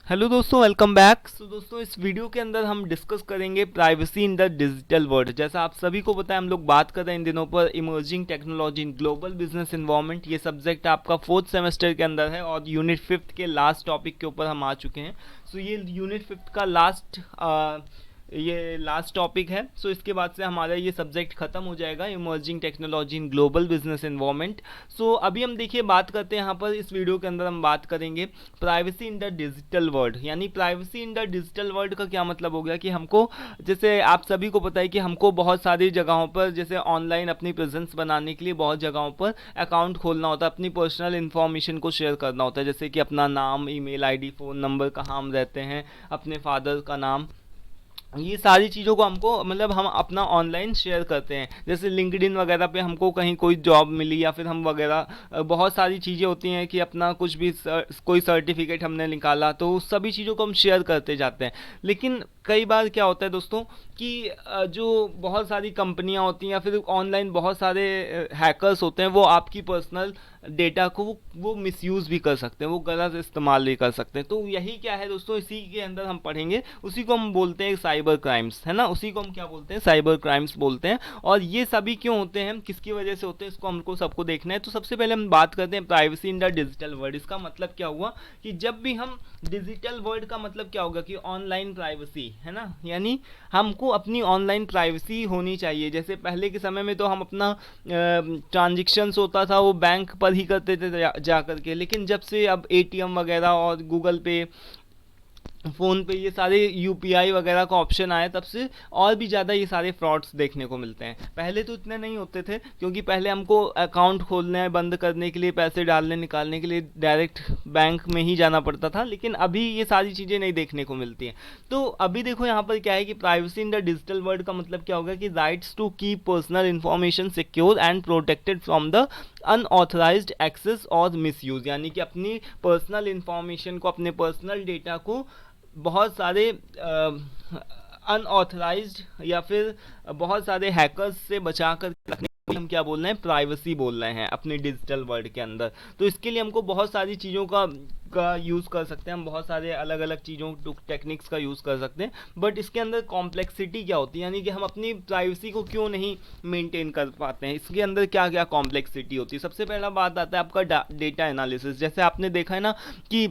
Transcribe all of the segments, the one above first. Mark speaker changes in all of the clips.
Speaker 1: Hello दोस्तों, welcome back. दोस्तों, इस वीडियो के अंदर हम डिस्कस करेंगे privacy in the digital world. जैसा आप सभी को पता है, हम लोग बात कर रहे हैं इन दिनों पर emerging technology in global business environment. ये सब्जेक्ट आपका फोर्थ सेमेस्टर के अंदर है और यूनिट फिफ्थ के लास्ट टॉपिक के ऊपर हम आ चुके हैं। ये यूनिट फिफ्थ का लास्ट टॉपिक है। इसके बाद से हमारा ये सब्जेक्ट खत्म हो जाएगा, emerging technology in global business environment. अभी हम देखिए बात करते हैं यहाँ पर, इस वीडियो के अंदर हम बात करेंगे privacy in the digital world. यानी privacy in the digital world का क्या मतलब हो गया कि हमको, जैसे आप सभी को पता है कि हमको बहुत सारी जगहों पर, जैसे ऑनलाइन अपनी प्रेजेंस बनाने के लिए बहुत जगहों पर अकाउंट खोलना होता है, अपनी पर्सनल इन्फॉर्मेशन को शेयर करना होता है, जैसे कि अपना नाम, ईमेल आईडी, फ़ोन नंबर, कहाँ हम रहते हैं, अपने फादर का नाम। ये सारी चीज़ों को हमको, मतलब हम अपना ऑनलाइन शेयर करते हैं। जैसे लिंक्डइन वगैरह पे हमको कहीं कोई जॉब मिली या फिर हम वगैरह बहुत सारी चीज़ें होती हैं कि अपना कुछ भी कोई सर्टिफिकेट हमने निकाला, तो उस सभी चीज़ों को हम शेयर करते जाते हैं। लेकिन कई बार क्या होता है दोस्तों कि जो बहुत सारी कंपनियां होती हैं या फिर ऑनलाइन बहुत सारे हैकर्स होते हैं, वो आपकी पर्सनल डेटा को वो मिसयूज़ भी कर सकते हैं, वो गलत इस्तेमाल भी कर सकते हैं। तो यही क्या है दोस्तों, इसी के अंदर हम पढ़ेंगे। उसी को हम बोलते हैं साइबर क्राइम्स, है ना। उसी को हम क्या बोलते हैं, साइबर क्राइम्स बोलते हैं। और ये सभी क्यों होते हैं, किसकी वजह से होते हैं, इसको हमको सबको देखना है। तो सबसे पहले हम बात करते हैं privacy in the digital world. इसका मतलब क्या हुआ कि जब भी हम डिजिटल वर्ल्ड का मतलब क्या होगा कि ऑनलाइन प्राइवेसी, है ना। यानी हमको अपनी ऑनलाइन प्राइवेसी होनी चाहिए। जैसे पहले के समय में तो हम अपना ट्रांजेक्शन्स होता था वो बैंक पर ही करते थे जा करके। लेकिन जब से अब एटीएम वगैरह और गूगल पे, फ़ोन पे, ये सारे यूपीआई वगैरह का ऑप्शन आया, तब से और भी ज़्यादा ये सारे फ्रॉड्स देखने को मिलते हैं। पहले तो इतने नहीं होते थे, क्योंकि पहले हमको अकाउंट खोलने, बंद करने के लिए, पैसे डालने निकालने के लिए डायरेक्ट बैंक में ही जाना पड़ता था। लेकिन अभी ये सारी चीज़ें नहीं देखने को मिलती हैं। तो अभी देखो यहाँ पर क्या है कि privacy in the digital world का मतलब क्या होगा कि rights to keep personal information secure and protected from the unauthorized access और मिसयूज़। यानी कि अपनी पर्सनल इन्फॉर्मेशन को, अपने पर्सनल डेटा को बहुत सारे अनऑथराइज्ड या फिर बहुत सारे हैकर्स से बचा कर रखने को हम क्या बोल रहे हैं, प्राइवेसी बोल रहे हैं अपने डिजिटल वर्ल्ड के अंदर। तो इसके लिए हमको बहुत सारी चीज़ों का यूज़ कर सकते हैं, हम बहुत सारे अलग अलग चीज़ों टेक्निक्स का यूज़ कर सकते हैं। बट इसके अंदर कॉम्प्लेक्सिटी क्या होती है, यानी कि हम अपनी प्राइवेसी को क्यों नहीं मेंटेन कर पाते हैं, इसके अंदर क्या क्या कॉम्प्लेक्सिटी होती है। सबसे पहला बात आता है आपका डेटा एनालिसिस। जैसे आपने देखा है ना कि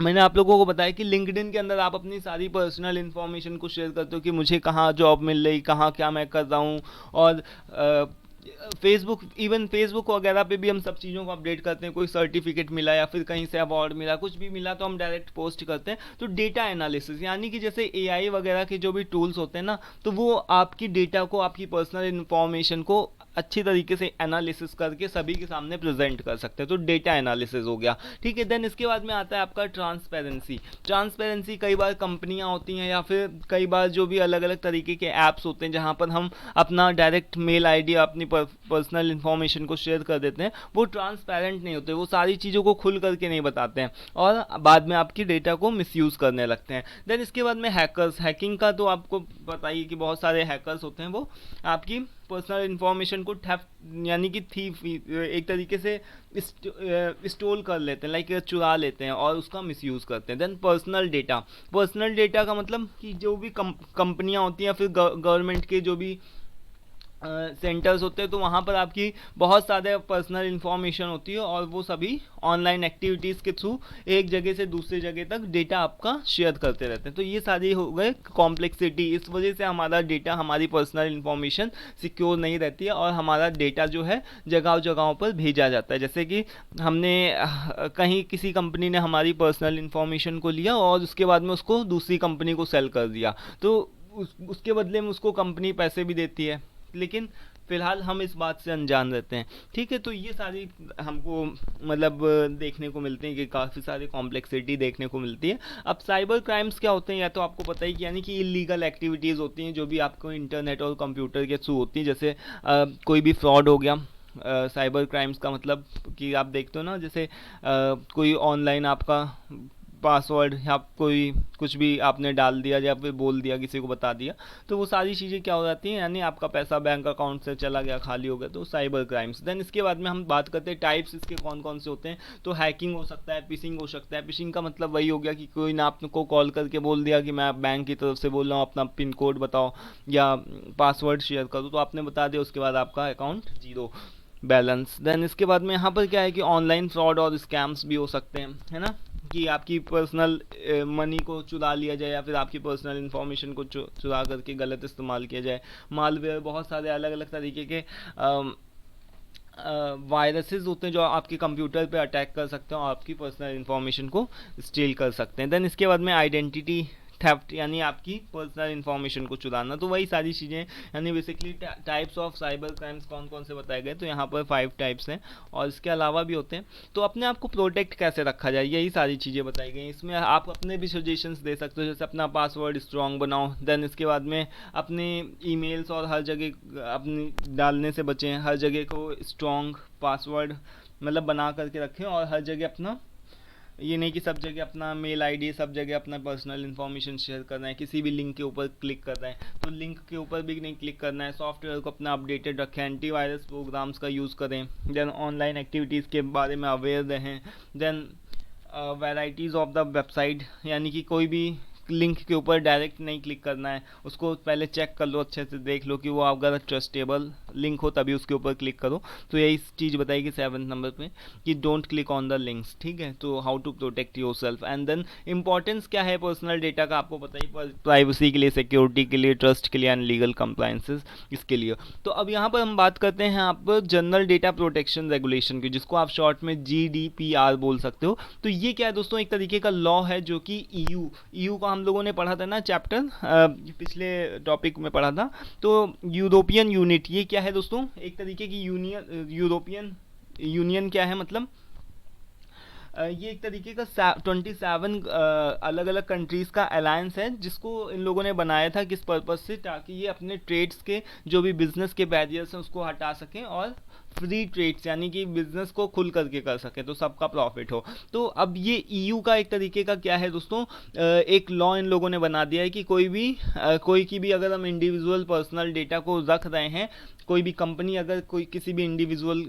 Speaker 1: मैंने आप लोगों को बताया कि लिंक्डइन के अंदर आप अपनी सारी पर्सनल इन्फॉर्मेशन को शेयर करते हो कि मुझे कहाँ जॉब मिल रही, कहाँ क्या मैं कर रहा हूँ। और फेसबुक, इवन फेसबुक वगैरह पे भी हम सब चीज़ों को अपडेट करते हैं। कोई सर्टिफिकेट मिला या फिर कहीं से अवार्ड मिला, कुछ भी मिला, तो हम डायरेक्ट पोस्ट करते हैं। तो डेटा एनालिसिस, यानी कि जैसे एआई वगैरह के जो भी टूल्स होते हैं ना, तो वो आपकी डेटा को, आपकी पर्सनल इन्फॉर्मेशन को अच्छी तरीके से एनालिसिस करके सभी के सामने प्रेजेंट कर सकते हैं। तो डेटा एनालिसिस हो गया, ठीक है। देन इसके बाद में आता है आपका ट्रांसपेरेंसी। ट्रांसपेरेंसी कई बार कंपनियां होती हैं या फिर कई बार जो भी अलग अलग तरीके के ऐप्स होते हैं जहां पर हम अपना डायरेक्ट मेल आईडी, अपनी पर्सनल इन्फॉर्मेशन को शेयर कर देते हैं, वो ट्रांसपेरेंट नहीं होते, वो सारी चीज़ों को खुल करके नहीं बताते हैं और बाद में आपकी डेटा को मिसयूज़ करने लगते हैं। देन इसके बाद में हैकर्स। हैकिंग का तो आपको पता ही है कि बहुत सारे हैकर्स होते हैं, वो आपकी पर्सनल इन्फॉर्मेशन को यानी कि थीफ, एक तरीके से स्टोल कर लेते हैं, लाइक चुरा लेते हैं और उसका मिसयूज़ करते हैं। Then personal data. Personal data का मतलब कि जो भी कंपनियां होती हैं या फिर गवर्नमेंट के जो भी सेंटर्स होते हैं, तो वहाँ पर आपकी बहुत सारे पर्सनल इन्फॉर्मेशन होती है और वो सभी ऑनलाइन एक्टिविटीज़ के थ्रू एक जगह से दूसरी जगह तक डेटा आपका शेयर करते रहते हैं। तो ये सारी हो गए कॉम्प्लेक्सिटी। इस वजह से हमारा डेटा, हमारी पर्सनल इन्फॉर्मेशन सिक्योर नहीं रहती है और हमारा डेटा जो है जगह जगहों पर भेजा जाता है। जैसे कि हमने कहीं किसी कंपनी ने हमारी पर्सनल इन्फॉर्मेशन को लिया और उसके बाद में उसको दूसरी कंपनी को सेल कर दिया, तो उसके बदले में उसको कंपनी पैसे भी देती है, लेकिन फिलहाल हम इस बात से अनजान रहते हैं, ठीक है। तो ये सारी हमको मतलब देखने को मिलते हैं कि काफ़ी सारी कॉम्प्लेक्सिटी देखने को मिलती है। अब साइबर क्राइम्स क्या होते हैं, या तो आपको पता ही कि यानी कि इलीगल एक्टिविटीज़ होती हैं जो भी आपको इंटरनेट और कंप्यूटर के थ्रू होती हैं। जैसे कोई भी फ्रॉड हो गया। साइबर क्राइम्स का मतलब कि आप देखते हो ना, जैसे कोई ऑनलाइन आपका पासवर्ड या कोई कुछ भी आपने डाल दिया या फिर बोल दिया, किसी को बता दिया, तो वो सारी चीज़ें क्या हो जाती हैं, यानी आपका पैसा बैंक अकाउंट से चला गया, खाली हो गया, तो साइबर क्राइम्स। देन इसके बाद में हम बात करते हैं टाइप्स इसके कौन कौन से होते हैं। तो हैकिंग हो सकता है, फिशिंग हो सकता है। फिशिंग का मतलब वही हो गया कि कोई ने आपको कॉल करके बोल दिया कि मैं बैंक की तरफ से बोल रहा हूँ, अपना पिन कोड बताओ या पासवर्ड शेयर करो, तो आपने बता दिया, उसके बाद आपका अकाउंट जीरो बैलेंस। देन इसके बाद में यहाँ पर क्या है कि ऑनलाइन फ्रॉड और स्कैम्स भी हो सकते हैं, है ना, कि आपकी पर्सनल मनी को चुरा लिया जाए या फिर आपकी पर्सनल इंफॉर्मेशन को चुरा करके गलत इस्तेमाल किया जाए। मालवेयर, बहुत सारे अलग अलग तरीके के वायरसेस होते हैं जो आपके कंप्यूटर पे अटैक कर सकते हैं और आपकी पर्सनल इंफॉर्मेशन को स्टील कर सकते हैं। देन इसके बाद में आइडेंटिटी थेफ्ट, यानी आपकी पर्सनल इंफॉर्मेशन को चुराना। तो वही सारी चीज़ें, यानी basically types of cyber crimes कौन कौन से बताए गए, तो यहाँ पर 5 टाइप्स हैं और इसके अलावा भी होते हैं। तो अपने आप को प्रोटेक्ट कैसे रखा जाए, यही सारी चीज़ें बताई गई। इसमें आप अपने भी सजेशंस दे सकते हो, जैसे अपना पासवर्ड स्ट्रॉन्ग बनाओ। देन इसके बाद में अपने ईमेल्स और हर जगह अपनी डालने से बचें, हर जगह को स्ट्रॉन्ग पासवर्ड मतलब बना करके रखें, और हर जगह अपना, ये नहीं कि सब जगह अपना मेल आईडी, सब जगह अपना पर्सनल इन्फॉर्मेशन शेयर करना है, किसी भी लिंक के ऊपर क्लिक कर रहे हैं तो लिंक के ऊपर भी नहीं क्लिक करना है। सॉफ्टवेयर को अपना अपडेटेड रखें, एंटीवायरस प्रोग्राम्स का यूज़ करें। देन ऑनलाइन एक्टिविटीज़ के बारे में अवेयर रहें। Then varieties of the website, यानी कि कोई भी लिंक के ऊपर डायरेक्ट नहीं क्लिक करना है, उसको पहले चेक कर लो, अच्छे से देख लो कि वो अगर ट्रस्टेबल लिंक हो तभी उसके ऊपर क्लिक करो। तो यही चीज़ बताएगी 7th नंबर पे कि don't click on the links, ठीक है। तो how to protect yourself. And then importance क्या है पर्सनल डेटा का, आपको पता ही, प्राइवेसी के लिए, सिक्योरिटी के लिए, ट्रस्ट के लिए एंड लीगल कंप्लायंसेस इसके लिए। तो अब यहाँ पर हम बात करते हैं आप जनरल डेटा प्रोटेक्शन रेगुलेशन की, जिसको आप शॉर्ट में GDPR बोल सकते हो। तो ये क्या है दोस्तों, एक तरीके का लॉ है जो कि EU का हम लोगों ने पढ़ा था ना चैप्टर, पिछले टॉपिक में पढ़ा था। तो यूरोपियन यूनिट, ये क्या है दोस्तों, एक तरीके की यूनियन, यूरोपियन यूनियन क्या है मतलब, ये एक तरीके का 27 अलग अलग कंट्रीज़ का अलायंस है, जिसको इन लोगों ने बनाया था किस पर्पज़ से, ताकि ये अपने ट्रेड्स के जो भी बिजनेस के बैरियर्स हैं उसको हटा सकें और फ्री ट्रेड्स, यानी कि बिजनेस को खुल करके कर सकें, तो सबका प्रॉफिट हो। तो अब ये EU का एक तरीके का क्या है दोस्तों, एक लॉ इन लोगों ने बना दिया है कि कोई की भी अगर हम इंडिविजुअल पर्सनल डेटा को रख रहे हैं, कोई भी कंपनी अगर कोई किसी भी इंडिविजुअल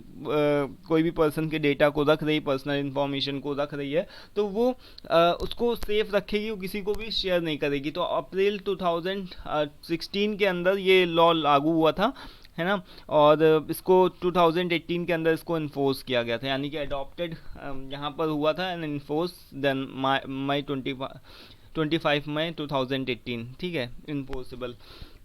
Speaker 1: कोई भी पर्सन के डेटा को रख रही, पर्सनल इन्फॉर्मेशन को रख रही है, तो वो उसको सेफ रखेगी, वो किसी को भी शेयर नहीं करेगी। तो अप्रैल 2016 के अंदर ये लॉ लागू हुआ था, है ना, और इसको 2018 के अंदर इसको इन्फोर्स किया गया था, यानी कि अडॉप्टेड यहाँ पर हुआ था एंड इन्फोर्स देन मई 25 मई 2018, ठीक है, इन्फोर्सेबल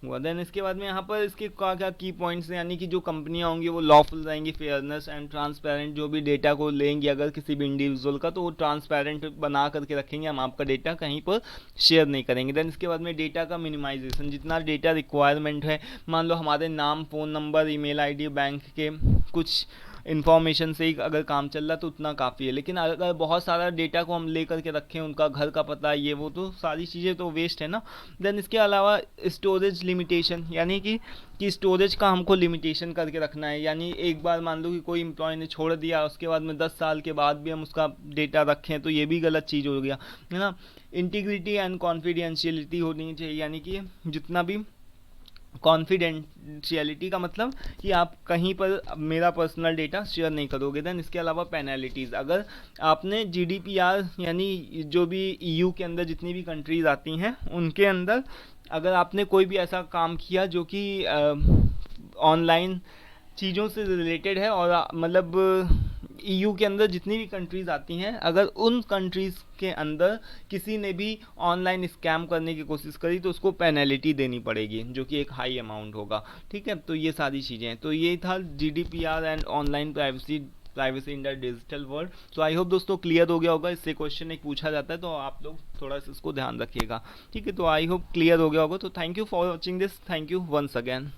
Speaker 1: हुआ। देन इसके बाद में यहाँ पर इसके क्या क्या की पॉइंट्स हैं, यानी कि जो कंपनियाँ होंगी वो लॉफुल रहेंगी, फेयरनेस एंड ट्रांसपेरेंट, जो भी डेटा को लेंगी अगर किसी भी इंडिविजुअल का, तो वो ट्रांसपेरेंट बना करके रखेंगे, हम आपका डेटा कहीं पर शेयर नहीं करेंगे। देन इसके बाद में डेटा का मिनिमाइजेशन, जितना डेटा रिक्वायरमेंट है, मान लो हमारे नाम, phone number, email ID, bank के कुछ इन्फॉर्मेशन से ही अगर काम चल रहा तो उतना काफ़ी है। लेकिन अगर बहुत सारा डेटा को हम ले करके रखें, उनका घर का पता, ये वो, तो सारी चीज़ें तो वेस्ट है ना। देन इसके अलावा स्टोरेज लिमिटेशन, यानी कि स्टोरेज का हमको लिमिटेशन करके रखना है, यानी एक बार मान लो कि कोई एम्प्लॉय ने छोड़ दिया, उसके बाद में 10 साल के बाद भी हम उसका डेटा रखें, तो ये भी गलत चीज़ हो गया, है ना। इंटीग्रिटी एंड कॉन्फिडेंशियलिटी होनी चाहिए, यानी कि जितना भी कॉन्फिडेंशियलिटी का मतलब कि आप कहीं पर मेरा पर्सनल डेटा शेयर नहीं करोगे। देन इसके अलावा पेनल्टीज़, अगर आपने GDPR यानी जो भी EU के अंदर जितनी भी कंट्रीज़ आती हैं उनके अंदर अगर आपने कोई भी ऐसा काम किया जो कि ऑनलाइन चीज़ों से रिलेटेड है, और मतलब EU के अंदर जितनी भी कंट्रीज़ आती हैं, अगर उन कंट्रीज़ के अंदर किसी ने भी ऑनलाइन स्कैम करने की कोशिश करी तो उसको पेनल्टी देनी पड़ेगी, जो कि एक हाई अमाउंट होगा, ठीक है। तो ये सारी चीज़ें हैं। तो ये था GDPR and online privacy in the digital world. तो आई होप दोस्तों क्लियर हो गया होगा। इससे क्वेश्चन एक पूछा जाता है तो आप लोग थोड़ा सा इसको ध्यान रखिएगा, ठीक है। तो आई होप क्लियर हो गया होगा। तो thank you for watching this, thank you once again.